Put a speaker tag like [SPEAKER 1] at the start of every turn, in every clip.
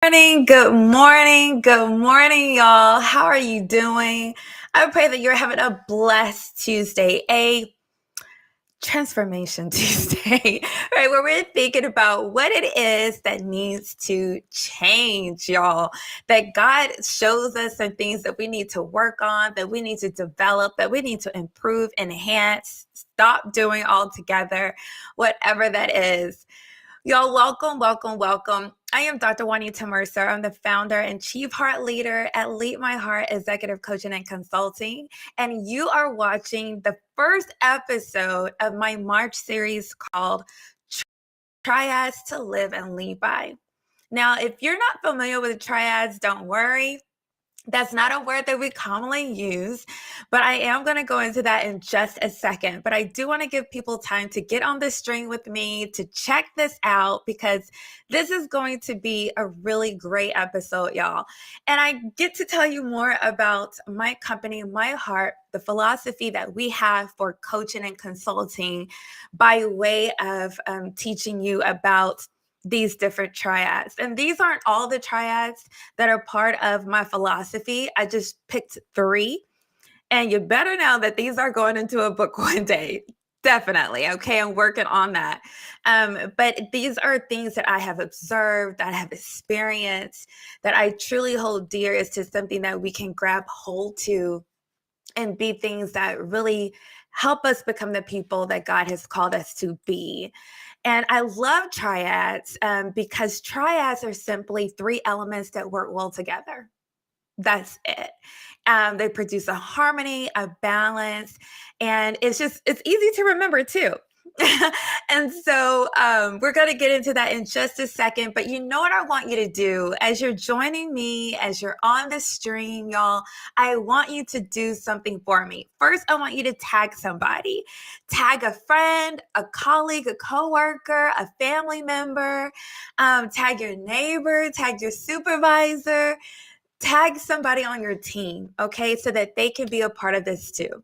[SPEAKER 1] Good morning, y'all. How are you doing? I pray that you're having a blessed Tuesday, a transformation Tuesday, right? Where we're thinking about what it is that needs to change, y'all. That God shows us some things that we need to work on, that we need to develop, that we need to improve, enhance, stop doing altogether, whatever that is. Y'all, welcome. I am Dr. Juanita Mercer. I'm the founder and chief heart leader at Lead My Heart Executive Coaching and Consulting. And you are watching the first episode of my March series called Triads to Live and Lead By. Now, if you're not familiar with triads, don't worry. That's not a word that we commonly use, but I am going to go into that in just a second. But I do want to give people time to get on the string with me to check this out because this is going to be a really great episode, y'all. And I get to tell you more about my company, My Heart, the philosophy that we have for coaching and consulting by way of teaching you about these different triads. And these aren't all the triads that are part of my philosophy. I just picked 3. And you better know that these are going into a book one day. Definitely. Okay. I'm working on that. But these are things that I have observed, that I have experienced, that I truly hold dear as to something that we can grab hold to and be things that really help us become the people that God has called us to be. And I love triads because triads are simply 3 elements that work well together. That's it. They produce a harmony, a balance, and it's easy to remember too. And so we're going to get into that in just a second. But you know what I want you to do as you're joining me, as you're on the stream, y'all, I want you to do something for me. First, I want you to tag somebody. Tag a friend, a colleague, a coworker, a family member, tag your neighbor, tag your supervisor, tag somebody on your team, okay, so that they can be a part of this too.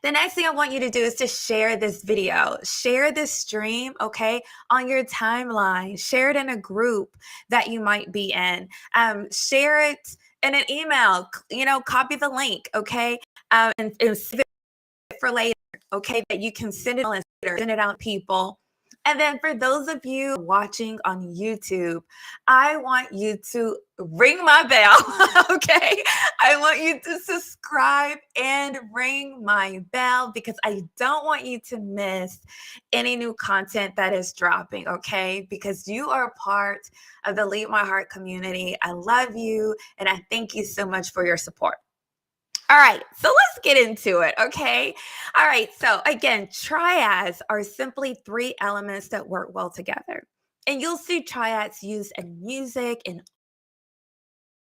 [SPEAKER 1] The next thing I want you to do is to share this video, share this stream, okay, on your timeline, share it in a group that you might be in, share it in an email, copy the link, okay, and save it for later, okay, that you can send it later, send it out to people. And then for those of you watching on YouTube, I want you to ring my bell, okay? I want you to subscribe and ring my bell because I don't want you to miss any new content that is dropping, okay? Because you are a part of the Lead My Heart community. I love you and I thank you so much for your support. All right, so let's get into it, okay? All right, so again, triads are simply 3 elements that work well together. And you'll see triads used in music, in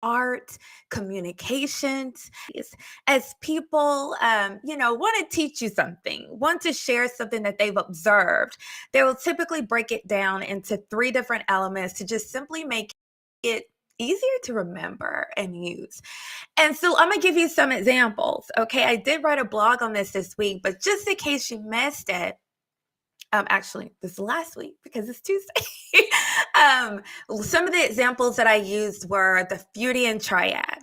[SPEAKER 1] art, communications. As people, want to teach you something, want to share something that they've observed, they will typically break it down into 3 different elements to just simply make it easier to remember and use. And so I'm going to give you some examples. Okay. I did write a blog on this week, but just in case you missed it, actually, this is last week because it's Tuesday. Some of the examples that I used were the Freudian triad,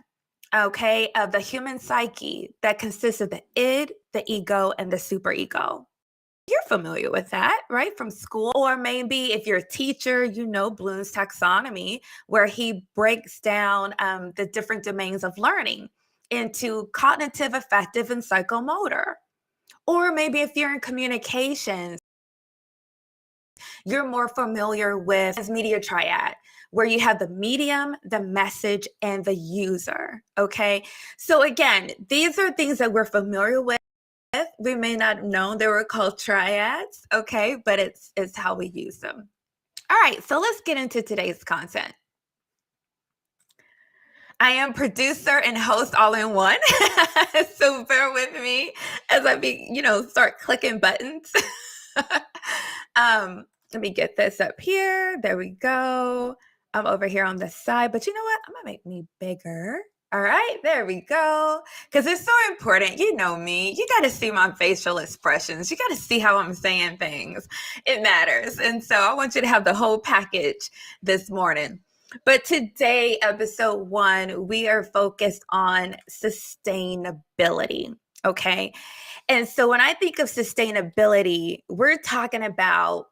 [SPEAKER 1] okay, of the human psyche that consists of the id, the ego, and the superego. You're familiar with that, right? From school. Or maybe if you're a teacher, you know Bloom's taxonomy, where he breaks down the different domains of learning into cognitive, affective, and psychomotor. Or maybe if you're in communications, you're more familiar with his media triad, where you have the medium, the message, and the user. Okay. So again, these are things that we're familiar with. We may not have known they were called triads, okay, but it's how we use them. All right, so let's get into today's content. I am producer and host all in one, so bear with me as I start clicking buttons. Let me get this up here. There we go. I'm over here on the side, but you know what? I'm gonna make me bigger. All right, there we go. Because it's so important. You know me. You got to see my facial expressions. You got to see how I'm saying things. It matters. And so I want you to have the whole package this morning. But today, episode 1, we are focused on sustainability. Okay. And so when I think of sustainability, we're talking about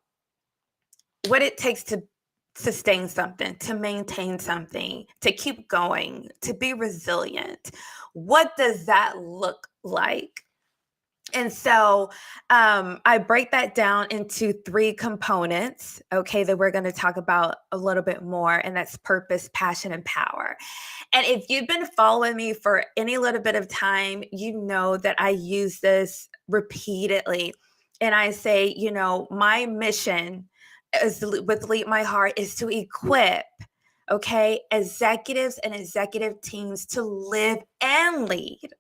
[SPEAKER 1] what it takes to sustain something, to maintain something, to keep going, to be resilient. What does that look like? And so I break that down into 3 components, okay, that we're going to talk about a little bit more. And that's purpose, passion, and power. And if you've been following me for any little bit of time, you know that I use this repeatedly. And I say, my mission with Lead My Heart is to equip, okay, executives and executive teams to live and lead,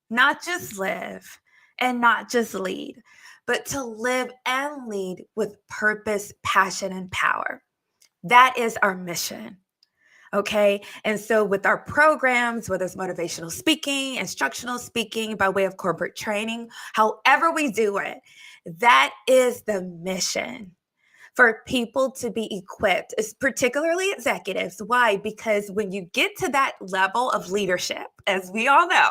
[SPEAKER 1] not just live and not just lead, but to live and lead with purpose, passion, and power. That is our mission. Okay. And so, with our programs, whether it's motivational speaking, instructional speaking, by way of corporate training, however we do it, that is the mission for people to be equipped, particularly executives. Why? Because when you get to that level of leadership, as we all know,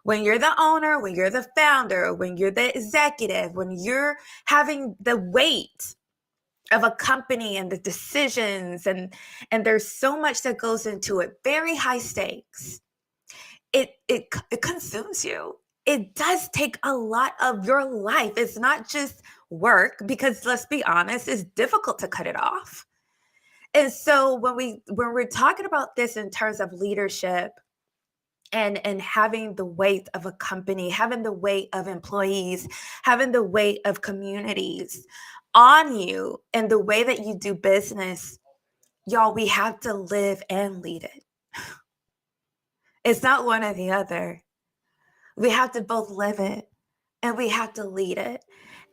[SPEAKER 1] when you're the owner, when you're the founder, when you're the executive, when you're having the weight of a company and the decisions and there's so much that goes into it, very high stakes, it consumes you. It does take a lot of your life. It's not just work, because let's be honest, it's difficult to cut it off. And so when we're talking about this in terms of leadership and having the weight of a company, having the weight of employees, having the weight of communities on you, and the way that you do business, y'all, we have to live and lead it. It's not one or the other. We have to both live it and we have to lead it.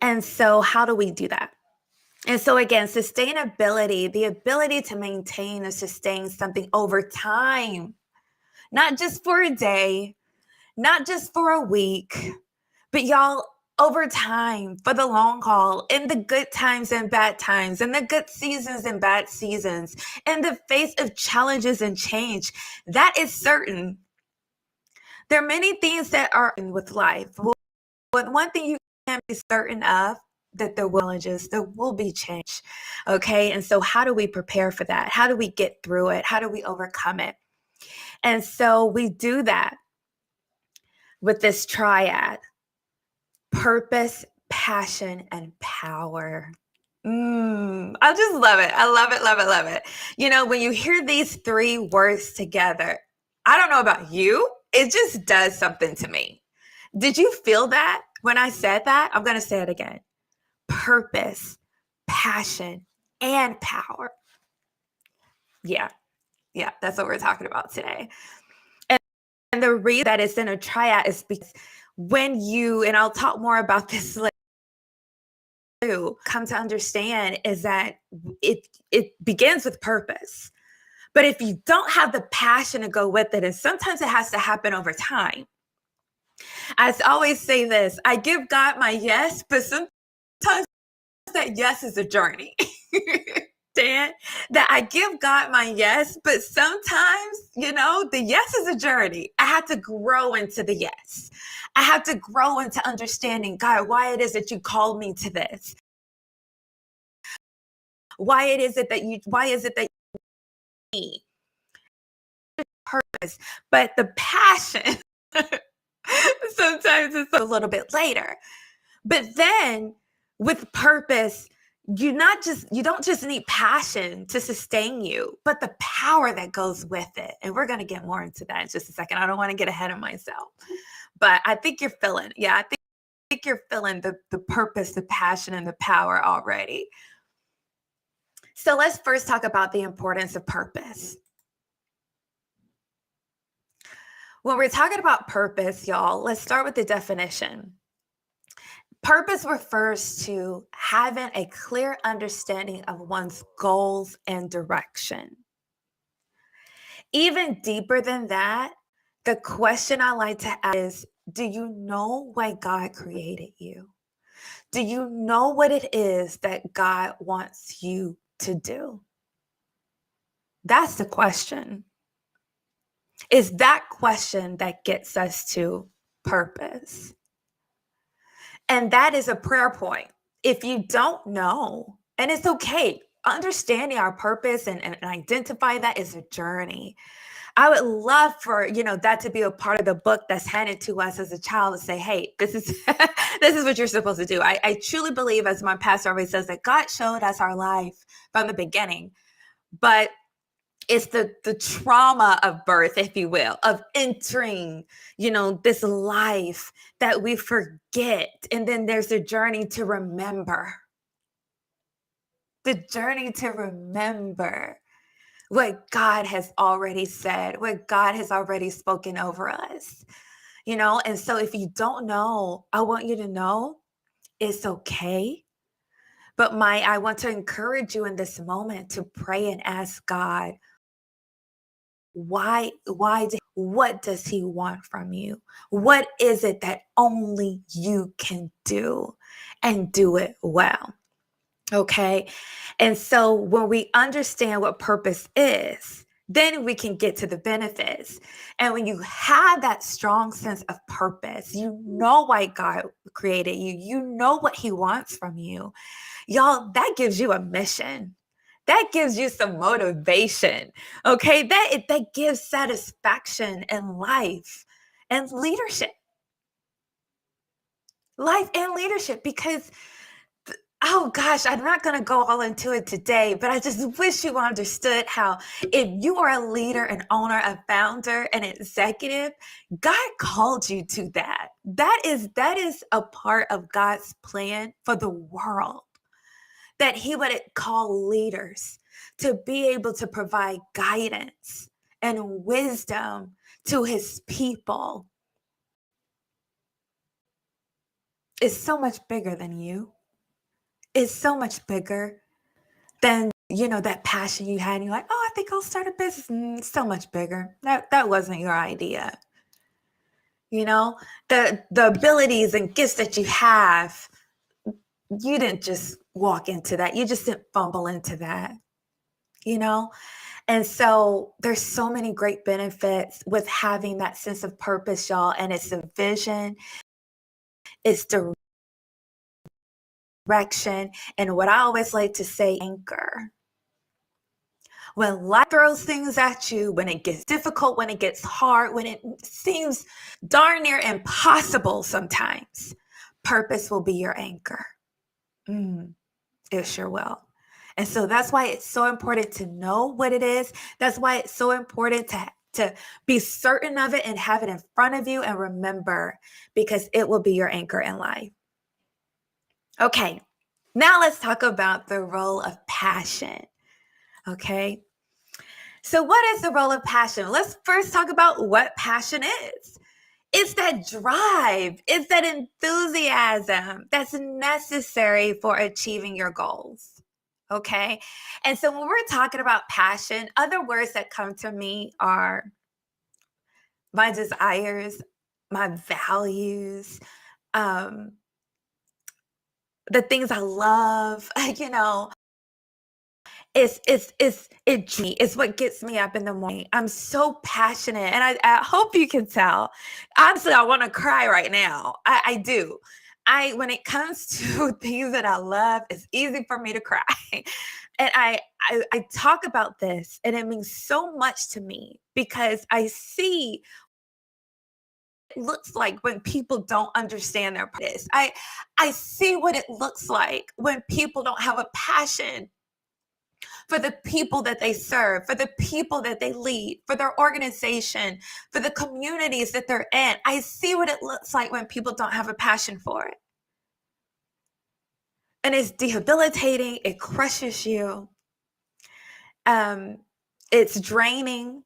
[SPEAKER 1] And so, how do we do that? And so, again, sustainability, the ability to maintain or sustain something over time, not just for a day, not just for a week, but y'all, over time, for the long haul, in the good times and bad times, in the good seasons and bad seasons, in the face of challenges and change, that is certain. There are many things that are in with life. But one thing you can be certain of, that there will challenges, there will be change. Okay. And so how do we prepare for that? How do we get through it? How do we overcome it? And so we do that with this triad: purpose, passion, and power. I just love it. I love it, love it, love it. When you hear these 3 words together, I don't know about you, it just does something to me. Did you feel that when I said that? I'm going to say it again: purpose, passion, and power. Yeah, that's what we're talking about today. And the reason that it's in a triad is because when you, and I'll talk more about this later, come to understand is that it begins with purpose. But if you don't have the passion to go with it, and sometimes it has to happen over time. I always say this: I give God my yes, but sometimes that yes is a journey. Dan, that I give God my yes, but sometimes, the yes is a journey. I have to grow into the yes. I have to grow into understanding, God, why it is that you called me to this. Why is it that you purpose, but the passion sometimes it's a little bit later. But then with purpose, you don't just need passion to sustain you, but the power that goes with it. And we're going to get more into that in just a second. I don't want to get ahead of myself, but I think you're feeling, I think you're feeling the purpose, the passion, and the power already. So let's first talk about the importance of purpose. When we're talking about purpose, y'all, let's start with the definition. Purpose refers to having a clear understanding of one's goals and direction. Even deeper than that, the question I like to ask is, do you know why God created you? Do you know what it is that God wants you to do? That's the question. It's that question that gets us to purpose. And that is a prayer point. If you don't know, and it's okay, understanding our purpose and identify that is a journey. I would love for, that to be a part of the book that's handed to us as a child to say, hey, this is this is what you're supposed to do. I truly believe, as my pastor always says, that God showed us our life from the beginning. But it's the trauma of birth, if you will, of entering, this life that we forget. And then there's the journey to remember. The journey to remember what God has already said, what God has already spoken over us, And so if you don't know, I want you to know it's okay. But I want to encourage you in this moment to pray and ask God, what does he want from you? What is it that only you can do and do it well? Okay. And so when we understand what purpose is, then we can get to the benefits. And when you have that strong sense of purpose, you know why God created you, you know what he wants from you. Y'all, that gives you a mission. That gives you some motivation. Okay. That gives satisfaction in life and leadership. Life and leadership, because oh gosh, I'm not going to go all into it today, but I just wish you understood how if you are a leader, an owner, a founder, an executive, God called you to that. That is a part of God's plan for the world, that he would call leaders to be able to provide guidance and wisdom to his people. It's so much bigger than you. Is so much bigger than, that passion you had. And you're like, oh, I think I'll start a business. So much bigger. That wasn't your idea. The abilities and gifts that you have, you didn't just walk into that. You just didn't fumble into that, And so there's so many great benefits with having that sense of purpose, y'all. And it's the vision, it's the direction, and what I always like to say, anchor. When life throws things at you, when it gets difficult, when it gets hard, when it seems darn near impossible sometimes, purpose will be your anchor. It sure will. And so that's why it's so important to know what it is. That's why it's so important to be certain of it and have it in front of you and remember, because it will be your anchor in life. Okay, now let's talk about the role of passion. Okay. So what is the role of passion? Let's first talk about what passion is. It's that drive, it's that enthusiasm that's necessary for achieving your goals. Okay. And so when we're talking about passion, other words that come to me are my desires, my values, the things I love, it's what gets me up in the morning. I'm so passionate, and I hope you can tell. Honestly, I want to cry right now. I do. When it comes to things that I love, it's easy for me to cry. And I talk about this, and it means so much to me because I see it looks like when people don't understand their purpose. I see what it looks like when people don't have a passion for the people that they serve, for the people that they lead, for their organization, for the communities that they're in. I see what it looks like when people don't have a passion for it. And it's debilitating. It crushes you. It's draining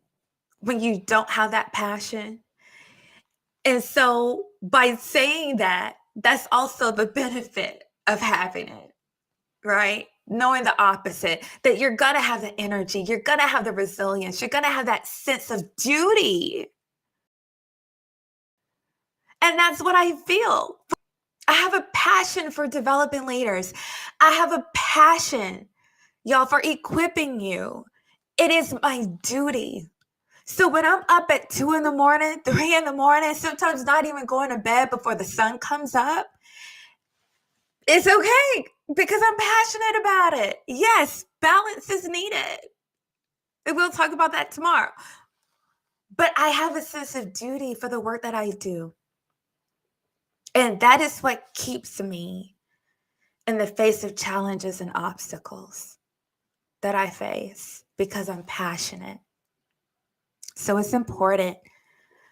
[SPEAKER 1] when you don't have that passion. And so by saying that, that's also the benefit of having it, right? Knowing the opposite, that you're going to have the energy, you're going to have the resilience, you're going to have that sense of duty. And that's what I feel. I have a passion for developing leaders. I have a passion, y'all, for equipping you It is my duty. So when I'm up at 2 in the morning, 3 in the morning, sometimes not even going to bed before the sun comes up, it's okay because I'm passionate about it. Yes, balance is needed. And we'll talk about that tomorrow. But I have a sense of duty for the work that I do. And that is what keeps me in the face of challenges and obstacles that I face because I'm passionate. So it's important.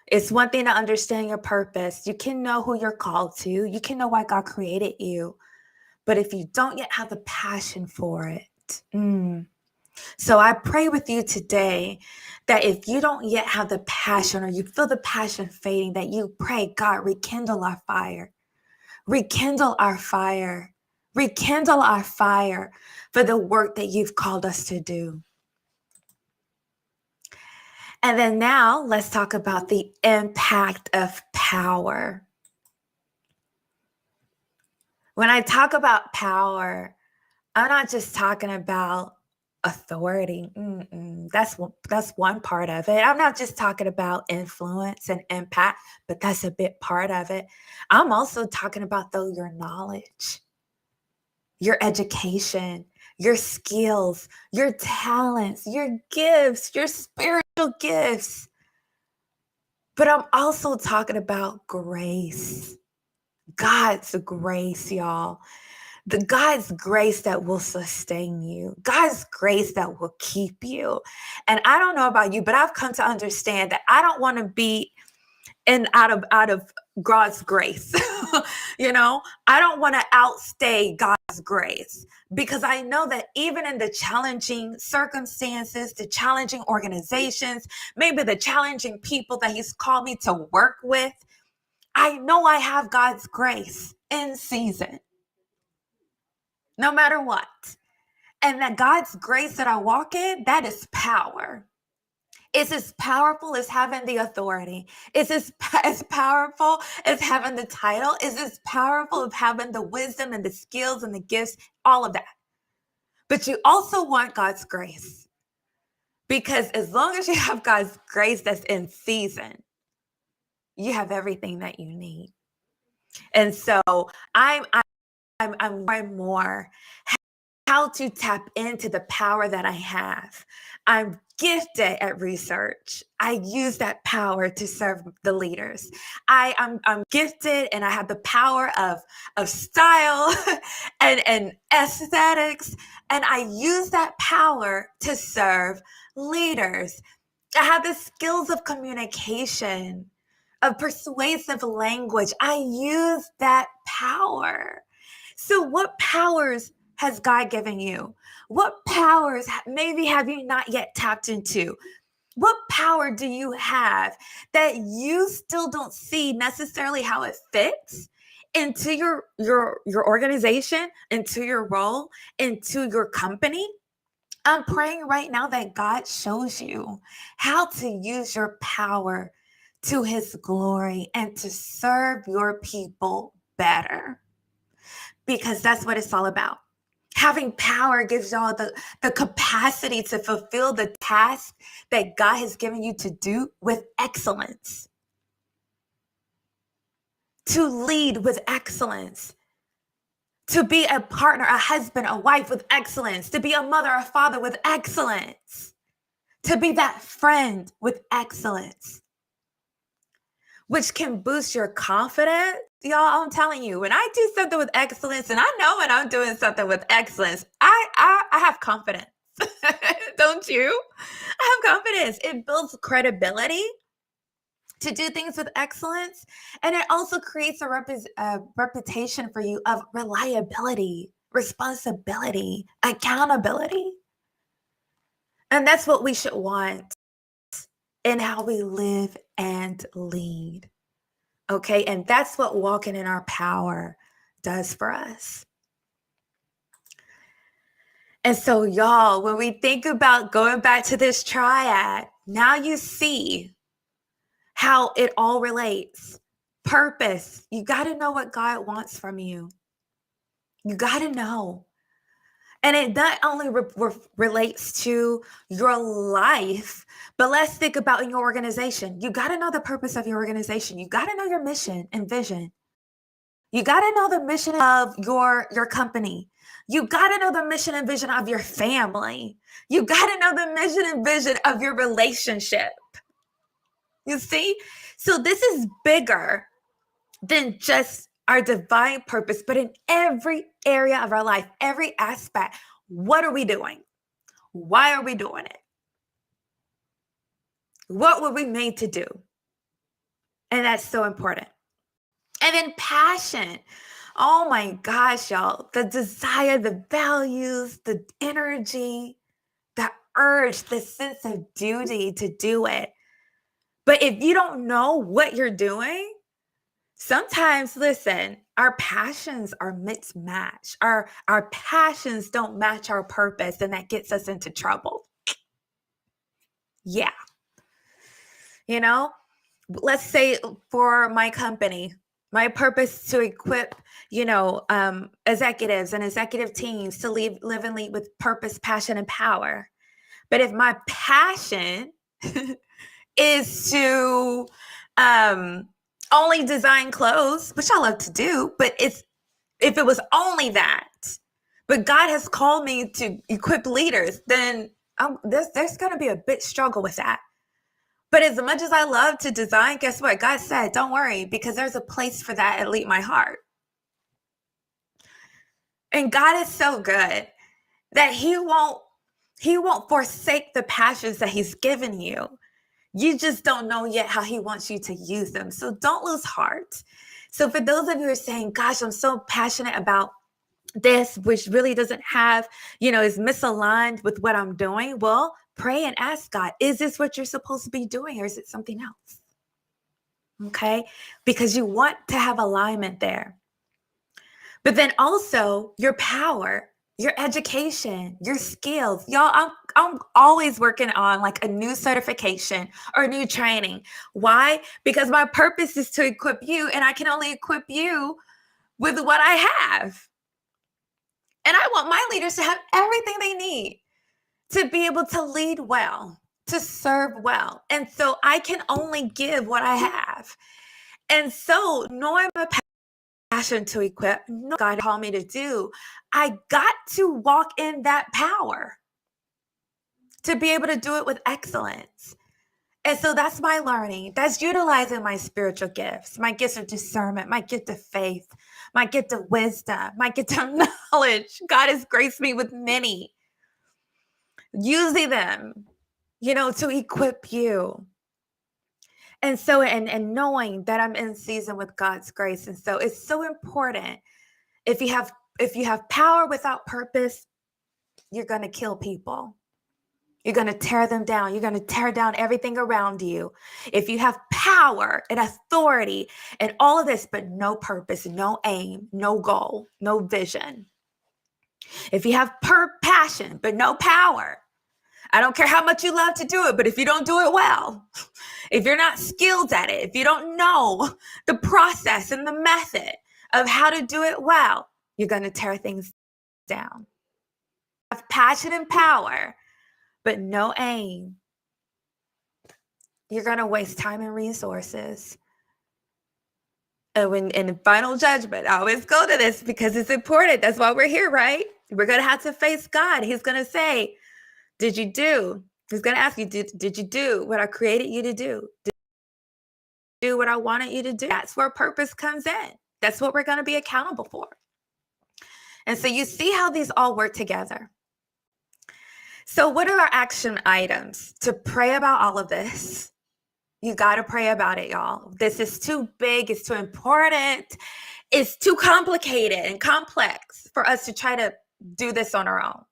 [SPEAKER 1] It's one thing to understand your purpose. You can know who you're called to. You can know why God created you. But if you don't yet have the passion for it, So I pray with you today that if you don't yet have the passion or you feel the passion fading, that you pray, God, rekindle our fire. Rekindle our fire. Rekindle our fire for the work that you've called us to do. And then now let's talk about the impact of power. When I talk about power, I'm not just talking about authority. That's one part of it. I'm not just talking about influence and impact, but that's a big part of it. I'm also talking about though your knowledge, your education, your skills, your talents, your gifts, your spiritual gifts. But I'm also talking about grace. God's grace, y'all. The God's grace that will sustain you, God's grace that will keep you. And I don't know about you, but I've come to understand that I don't want to be out of God's grace. I don't want to outstay God's grace because I know that even in the challenging circumstances, the challenging organizations, maybe the challenging people that He's called me to work with, I know I have God's grace in season, no matter what. And that God's grace that I walk in, that is power. It's as powerful as having the authority. It's as powerful as having the title. It's as powerful as having the wisdom and the skills and the gifts, all of that. But you also want God's grace. Because as long as you have God's grace that's in season, you have everything that you need. And so I'm more and more how to tap into the power that I have. I'm gifted at research. I use that power to serve the leaders. I'm gifted and I have the power of style and aesthetics. And I use that power to serve leaders. I have the skills of communication, of persuasive language. I use that power. So what powers has God given you? What powers maybe have you not yet tapped into? What power do you have that you still don't see necessarily how it fits into your organization, into your role, into your company? I'm praying right now that God shows you how to use your power to His glory and to serve your people better, because that's what it's all about. Having power gives y'all the capacity to fulfill the task that God has given you to do with excellence, to lead with excellence, to be a partner, a husband, a wife with excellence, to be a mother, a father with excellence, to be that friend with excellence, which can boost your confidence. Y'all, I'm telling you, when I do something with excellence, and I know when I'm doing something with excellence, I have confidence. Don't you? I have confidence. It builds credibility to do things with excellence. And it also creates a reputation for you of reliability, responsibility, accountability. And that's what we should want in how we live and lead. Okay. And that's what walking in our power does for us. And so, y'all, when we think about going back to this triad, now you see how it all relates. Purpose. You got to know what God wants from you. You got to know. And it not only relates to your life, but let's think about in your organization. You got to know the purpose of your organization. You got to know your mission and vision. You got to know the mission of your company. You got to know the mission and vision of your family. You got to know the mission and vision of your relationship. You see? So this is bigger than just our divine purpose, but in every area of our life, every aspect. What are we doing? Why are we doing it? What were we made to do? And that's so important. And then passion. Oh my gosh, y'all. The desire, the values, the energy, the urge, the sense of duty to do it. But if you don't know what you're doing, sometimes, listen, our passions are mismatched. Our passions don't match our purpose, and that gets us into trouble. Yeah. You know, let's say for my company, my purpose to equip, executives and executive teams to live and lead with purpose, passion, and power. But if my passion is to only design clothes, which I love to do, but if it was only that, but God has called me to equip leaders, then there's going to be a bit struggle with that. But as much as I love to design, guess what? God said, don't worry, because there's a place for that at Lead My Heart. And God is so good that he won't forsake the passions that he's given you. You just don't know yet how he wants you to use them. So don't lose heart. So for those of you who are saying, gosh, I'm so passionate about this, which really doesn't have, is misaligned with what I'm doing. Well, pray and ask God, is this what you're supposed to be doing, or is it something else? Okay. Because you want to have alignment there. But then also your power, your education, your skills. Y'all, I'm always working on like a new certification or new training. Why? Because my purpose is to equip you, and I can only equip you with what I have. And I want my leaders to have everything they need to be able to lead well, to serve well. And so I can only give what I have. And so knowing my passion to equip, what God called me to do, I got to walk in that power to be able to do it with excellence. And so that's my learning. That's utilizing my spiritual gifts, my gifts of discernment, my gift of faith, my gift of wisdom, my gift of knowledge. God has graced me with many. Using them, to equip you. And so, and knowing that I'm in season with God's grace. And so it's so important. If you have power without purpose, you're going to kill people. You're going to tear them down. You're going to tear down everything around you. If you have power and authority and all of this, but no purpose, no aim, no goal, no vision. If you have passion, but no power, I don't care how much you love to do it, but if you don't do it well, if you're not skilled at it, if you don't know the process and the method of how to do it well, you're going to tear things down. Have passion and power, but no aim. You're going to waste time and resources. And when in final judgment, I always go to this because it's important. That's why we're here, right? We're going to have to face God. He's going to say, did you do? He's going to ask you, did you do what I created you to do? Did you do what I wanted you to do? That's where purpose comes in. That's what we're going to be accountable for. And so you see how these all work together. So what are our action items to pray about all of this? You got to pray about it, y'all. This is too big. It's too important. It's too complicated and complex for us to try to do this on our own.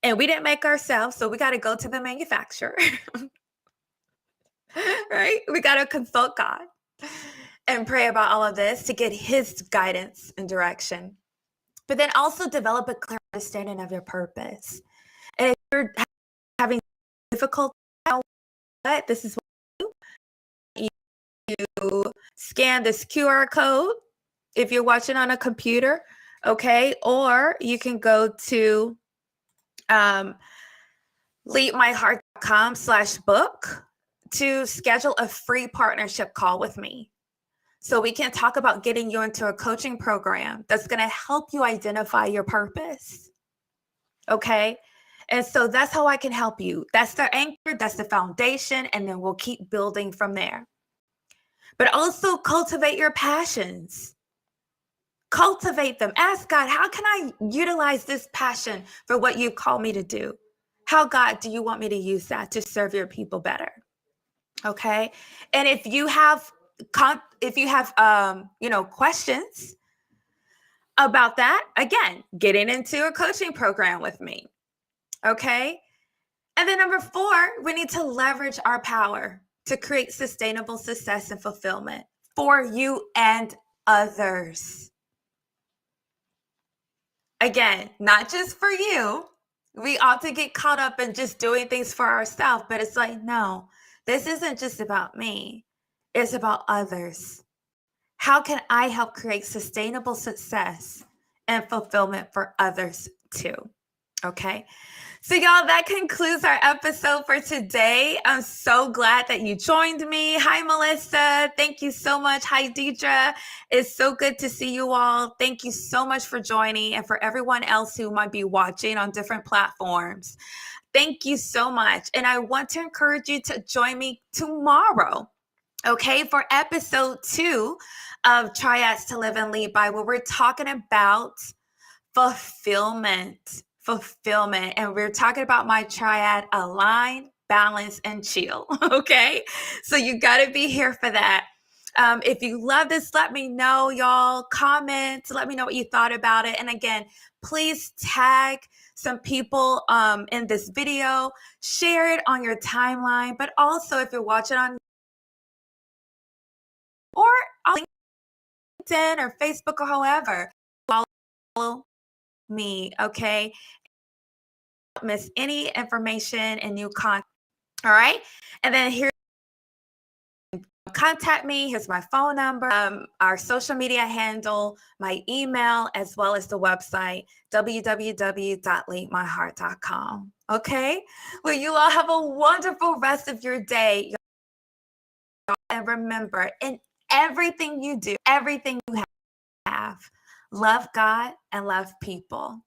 [SPEAKER 1] And we didn't make ourselves, so we got to go to the manufacturer, right? We got to consult God and pray about all of this to get his guidance and direction. But then also develop a clear understanding of your purpose. And if you're having difficulty, this is what you do. You scan this QR code. If you're watching on a computer, Okay. Or you can go to leadmyheart.com/book to schedule a free partnership call with me. So we can talk about getting you into a coaching program that's going to help you identify your purpose. Okay. And so that's how I can help you. That's the anchor, that's the foundation, and then we'll keep building from there. But also cultivate your passions. Cultivate them. Ask God, how can I utilize this passion for what you call me to do? How, God, do you want me to use that to serve your people better? Okay. And if you have questions about that, again, getting into a coaching program with me. Okay. And then number 4, we need to leverage our power to create sustainable success and fulfillment for you and others. Again, not just for you. We ought to get caught up in just doing things for ourselves, but it's like, no, this isn't just about me. It's about others. How can I help create sustainable success and fulfillment for others too? Okay. So, y'all, that concludes our episode for today. I'm so glad that you joined me. Hi, Melissa. Thank you so much. Hi, Deidre. It's so good to see you all. Thank you so much for joining, and for everyone else who might be watching on different platforms. Thank you so much. And I want to encourage you to join me tomorrow. Okay, for episode 2 of Triads to Live and Lead By, where we're talking about fulfillment. And we're talking about my triad: align, balance, and chill. Okay, so you got to be here for that. If you love this, let me know, y'all. Comment, let me know what you thought about it. And again, please tag some people in this video, share it on your timeline. But also, if you're watching on or on LinkedIn or Facebook or however, follow me, okay? Don't miss any information and new content. All right. And then here, contact me. Here's my phone number, our social media handle, my email, as well as the website, www.leadmyheart.com. Okay. Well, you all have a wonderful rest of your day. And remember, in everything you do, everything you have, love God and love people.